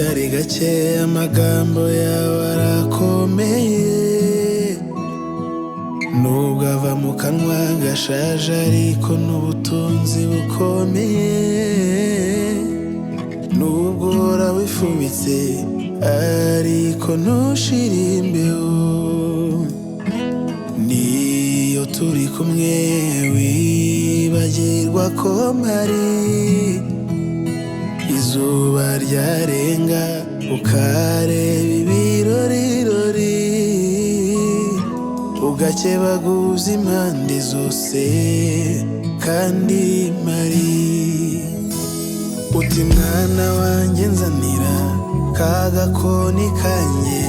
karacyari gake amagambo yawe arakomeye, nubwo ava mu kanwa gashaje ariko n'ubutunzi bukomeye, nubwo uhora wifubitse ariko ntushire imbeho, niyo turi kumwe wibagirwa ko mpari, izuba ryarenga ukareba ibirorirori, ugakebaguza impande zose kandi mpari. Uti mwana wanjye nzanira ka gakoni kanjye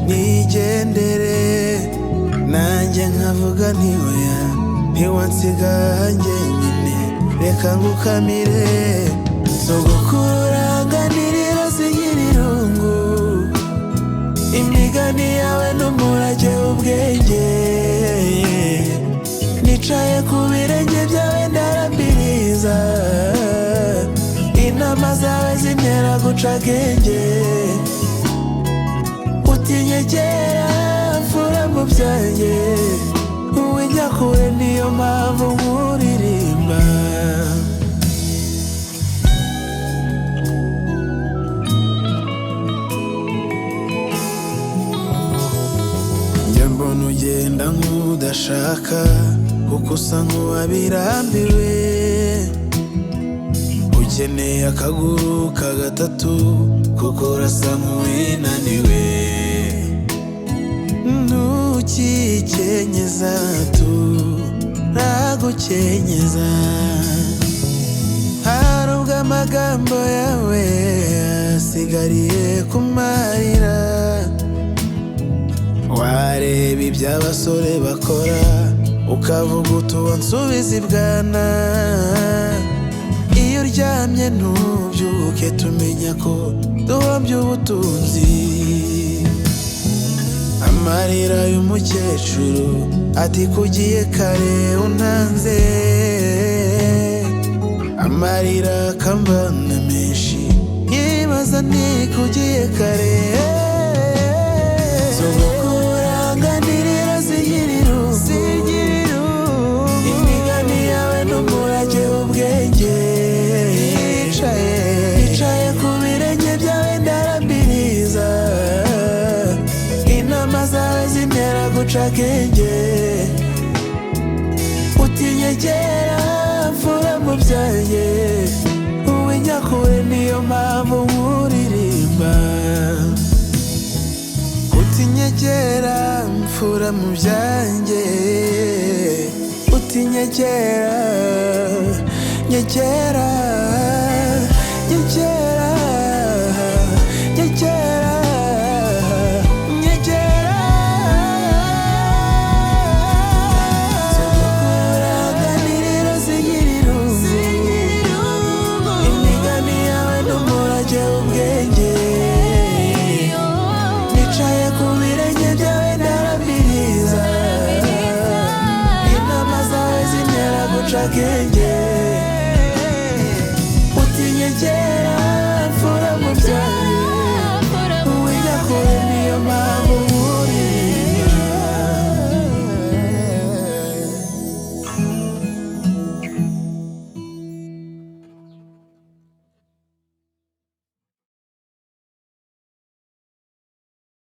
nigendere, nanjye nkavuga nti oya ntiwansiga njyenyine, reka ngukamire. Sogokuru uranganirira sigira irungu, imigani yawe n'umurage w'ubwenge, nicaye ku birenge byawe ndarambiriza, inama zawe zintera guca akenge. Utinyegera mfura mu byanjye, uw'inyakure niyo mpamvu nkuririmba. Njya mbona ugenda nk'udashaka kuko usa nk'uwabirambiwe, ukeneye akaguru ka gatatu kuko urasa nk'uwinaniwe. Ntukikenyeza turagukenyeza, hari ubwo amagambo yawe asigariye kumarira, wareba ibyo abasore bakora ukavuga uti uwo nsubiza ibwana. Iyo uryamye ntubyuke tumenya ko duhombye ubutunzi. Amarira y'umukecuru ati kugiye kare untanze, amarira akambana menshi yibaza nti kugiye kare. Sogokuru uranganirira sigira irungu, imigani yawe n'umurage w'ubwenge, nicaye ku birenge byawe ndarambiriza, inama zawe zintera guca akenge. Utinyegera mfura mu byanjye, uw'inyakure niyo mpamvu nkuririmba. Utinyegera mfura mu byanjye, utinyegera, nyegera, nyegera, nyegera, nyegera. Sogokuru uranganirira sigira irungu, imigani yawe n'umurage w'ubwenge, nicaye ku birenge byawe ndarambiriza, inama zawe zintera guca akenge.